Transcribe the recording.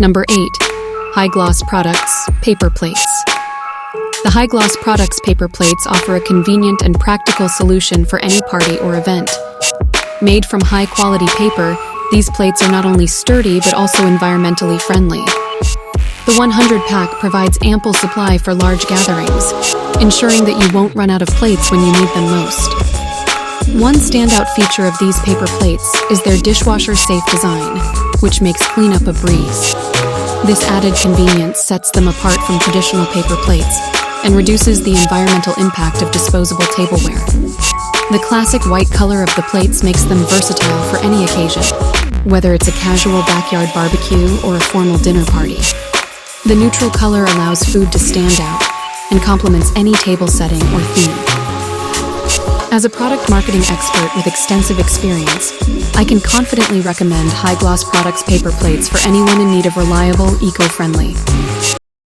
Number 8. Hygloss Products Paper Plates. The Hygloss Products paper plates offer a convenient and practical solution for any party or event. Made from high-quality paper, these plates are not only sturdy but also environmentally friendly. The 100-pack provides ample supply for large gatherings, ensuring that you won't run out of plates when you need them most. One standout feature of these paper plates is their dishwasher-safe design, which makes cleanup a breeze. This added convenience sets them apart from traditional paper plates and reduces the environmental impact of disposable tableware. The classic white color of the plates makes them versatile for any occasion, whether it's a casual backyard barbecue or a formal dinner party. The neutral color allows food to stand out and complements any table setting or theme. As a product marketing expert with extensive experience, I can confidently recommend Hygloss Products paper plates for anyone in need of reliable, eco-friendly,